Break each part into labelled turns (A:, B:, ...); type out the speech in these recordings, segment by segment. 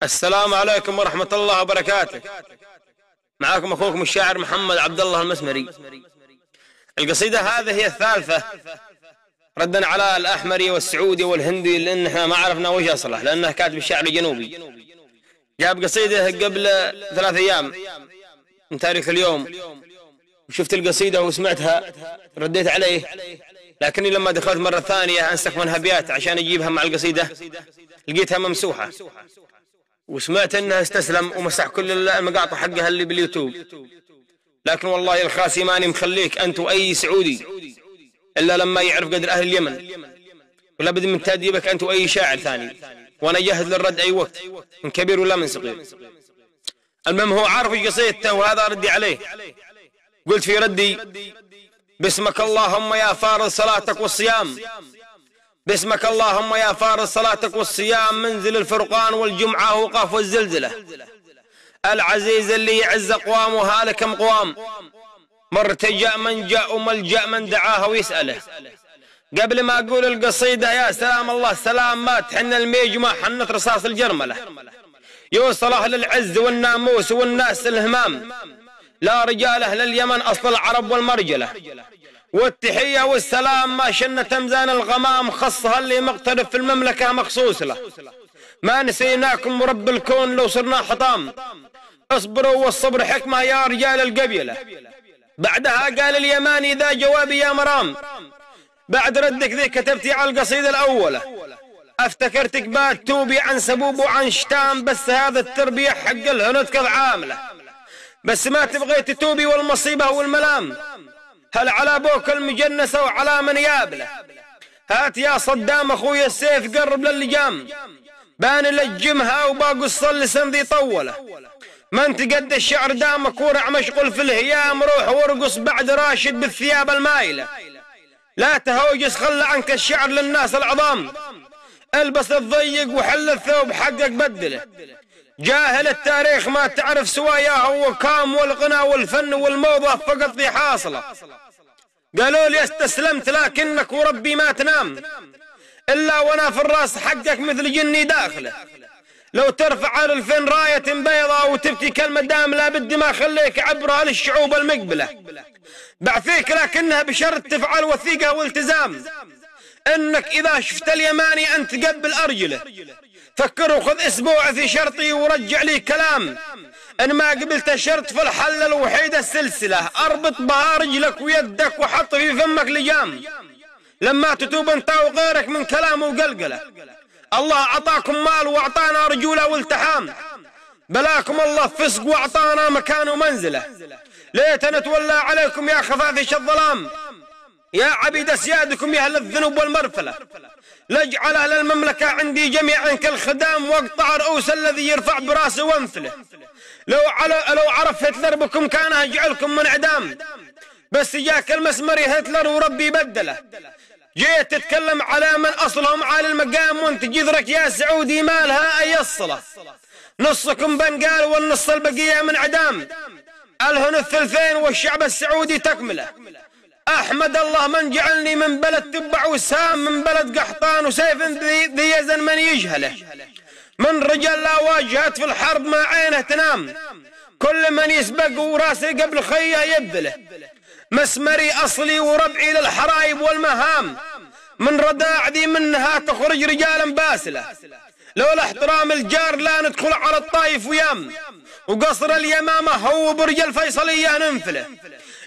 A: السلام عليكم ورحمة الله وبركاته. معكم أخوكم الشاعر محمد عبد الله المسمري. القصيدة هذه هي الثالثة ردا على الأحمري والسعودي والهندي، لأن احنا ما عرفنا وش أصله، لأنه كاتب الشعر الجنوبي. جاب قصيدة قبل 3 أيام من تاريخ اليوم، وشفت القصيدة وسمعتها رديت عليه، لكني لما دخلت مرة ثانية أنسخ منها أبيات عشان أجيبها مع القصيدة لقيتها ممسوحة، وسمعت انها استسلم ومسح كل المقاطع حقها اللي باليوتيوب. لكن والله الخاسي ماني مخليك انت واي سعودي الا لما يعرف قدر اهل اليمن، ولا بد من تأديبك انت واي شاعر ثاني، وانا جاهز للرد اي وقت من كبير ولا من صغير. المهم هو عارف قصيدته وهذا ردي عليه. قلت في ردي: باسمك اللهم يا فارض صلاتك والصيام، باسمك اللهم يا فارض صلاتك والصيام، منزل الفرقان والجمعة وقاف والزلزلة، العزيز اللي يعز أقوام وهالكم قوام، مرتجأ من جاء وملجأ من دعاه ويسأله. قبل ما أقول القصيدة يا سلام الله السلام، ما تحن الميج ما حنت رصاص الجرملة، يوصل أهل العز والناموس والناس الهمام، لا رجال أهل اليمن أصل العرب والمرجلة، والتحية والسلام ما شن تمزان الغمام، خصها اللي مقترف في المملكة مخصوص له، ما نسيناكم رب الكون لو صرنا حطام، اصبروا والصبر حكمة يا رجال القبيلة. بعدها قال اليماني ذا جوابي يا مرام، بعد ردك ذي كتبتي على القصيدة الأولى، افتكرتك بات توبي عن سبوب وعن شتام، بس هذا التربية حق الهنود كذ عاملة، بس ما تبغي تتوبي والمصيبة والملام، هل على ابوك المجنسة وعلى من يابله، هات يا صدام اخوي السيف قرب للجام، بان لجمها وباقص لسان ذي طوله، ما انت قد الشعر دامك ورع مشغول في الهيام، روح وارقص بعد راشد بالثياب المايله، لا تهوجس خل عنك الشعر للناس العظام، البس الضيق وحل الثوب حقك بدله، جاهل التاريخ ما تعرف سواياه وكام والغنى والفن والموضة فقط ذي حاصلة، قالوا لي استسلمت لكنك وربي ما تنام، إلا وانا في الراس حقك مثل جني داخله، لو ترفع على 2000 راية بيضاء وتبكي كلمة دام لا بدي ما خليك عبرها للشعوب المقبلة، بعثيك لكنها بشرط تفعل وثيقة والتزام، انك اذا شفت اليماني انت قبل ارجله، فكر وخذ اسبوع في شرطي ورجع لي كلام، ان ما قبلت الشرط فالحل الوحيد السلسلة، اربط بها رجلك ويدك وحط في فمك لجام، لما تتوب انت وغيرك من كلام وقلقله، الله اعطاكم مال واعطانا رجولة والتحام، بلاكم الله فسق واعطانا مكان ومنزله، ليت نتولى عليكم يا خفافيش الظلام، يا عبيد اسيادكم يا اهل الذنوب والمرفله، لاجعل اهل المملكه عندي جميعا كالخدام، واقطع رؤوس الذي يرفع براسه وانفله، لو عرف هتلر بكم كان اجعلكم من اعدام، بس جاك المسمري هتلر وربي بدله، جيت تتكلم على من اصلهم عالي المقام، وانت جذرك يا سعودي مالها اي الصله، نصكم بنقال والنص البقيه من اعدام، الهن الثلثين والشعب السعودي تكمله، أحمد الله من جعلني من بلد تبع وسام، من بلد قحطان وسيف ذي يزن من يجهله، من رجال لا واجهت في الحرب ما عينه تنام، كل من يسبق وراسي قبل خيه يبذله، مسمري أصلي وربعي للحرايب والمهام، من رداع ذي منها تخرج رجالا باسله، لولا احترام الجار لا ندخل على الطايف ويام، وقصر اليمامة هو برج الفيصلية ننفله،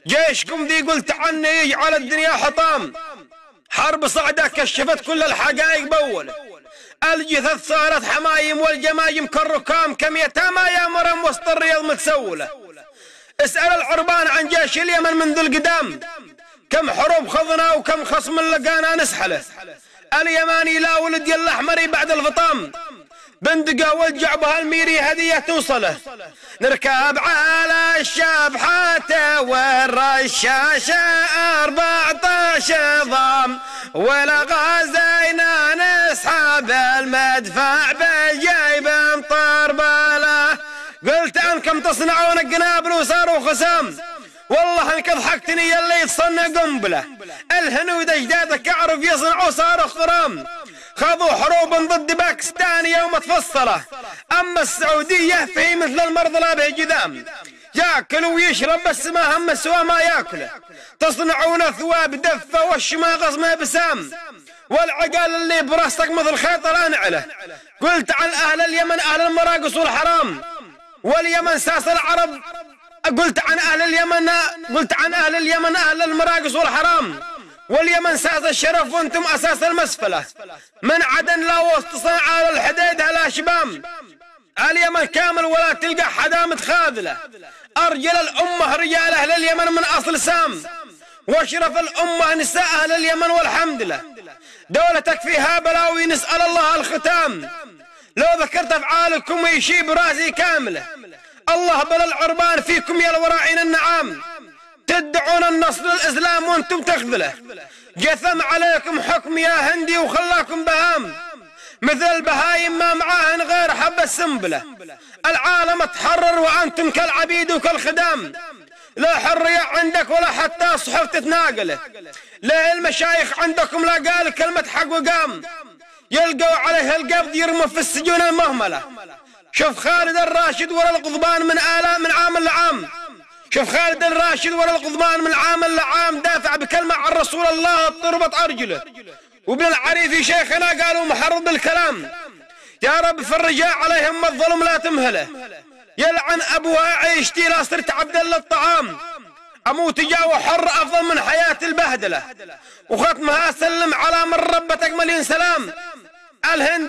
A: جيشكم ذي قلت عني يجعل الدنيا حطام، حرب صعدة كشفت كل الحقائق بوله، الجثث صارت حمايم والجماجم كالركام، كم يتامى يا مرم وسط الرياض متسوله، اسأل العربان عن جيش اليمن منذ القدام، كم حروب خضنا وكم خصم لقانا نسحله، اليماني لا ولد الأحمري بعد الفطام، بندقة والجعبها الميري هدية توصله، نركب على الشبحة والرشاشة 14 ضام، ولا غازينا نسحب المدفع بالجيب مطربله، قلت انكم تصنعون القنابل وصاروا خسام، والله انك ضحكتني يلي تصنع قنبله، الهنود اجدادك اعرف يصنعوا صاروا خرام، خاضوا حروب ضد باكستان يوم تفصله. أما السعودية فهي مثل المرض لا به جذام، ياكل ويشرب بس ما هم سوى ما ياكله. تصنعون ثواب دفة والشماغص ما بسام، والعقال اللي براسك مثل خيط لا نعله. قلت عن أهل اليمن أهل المراقص والحرام، واليمن ساس العرب. قلت عن أهل اليمن أهل المراقص والحرام، واليمن ساس الشرف وانتم أساس المسفلة. من عدن لا وسط صنعاء على الحديد هلا شبام، اليمن كامل ولا تلقى حدا متخاذله. أرجل الأمة رجال أهل اليمن من أصل سام، واشرف الأمة نساء أهل اليمن والحمد لله. دولتك فيها بلاوي نسأل الله الختام، لو ذكرت أفعالكم يشيب راسي كاملة. الله بل العربان فيكم يا الوراعين النعام، تدعون النصر للإسلام وانتم تخذله. جثم عليكم حكم يا هندي وخلاكم بهام، مثل البهايم ما معاهن غير حبة سنبلة. العالم تحرر وأنتم كالعبيد وكالخدام، لا حرية عندك ولا حتى صحف تتناقله. لا المشايخ عندكم لا قال كلمة حق وقام، يلقوا عليه القبض يرموا في السجون المهملة. شوف خالد الراشد ورا القضبان من عام لعام، شوف خالد الراشد ورا القضبان من عام لعام، دافع بكلمة عن رسول الله تربط أرجله. وابن العريفي شيخنا قالوا محرض بالكلام، يا رب فرجا عليهم الظلم لا تمهله. يلعن أبوها عيشتي لا صرت عبدا للطعام، أموت جا وحر أفضل من حياة البهدلة. وختمها سلم على من ربتك مليون سلام. الهند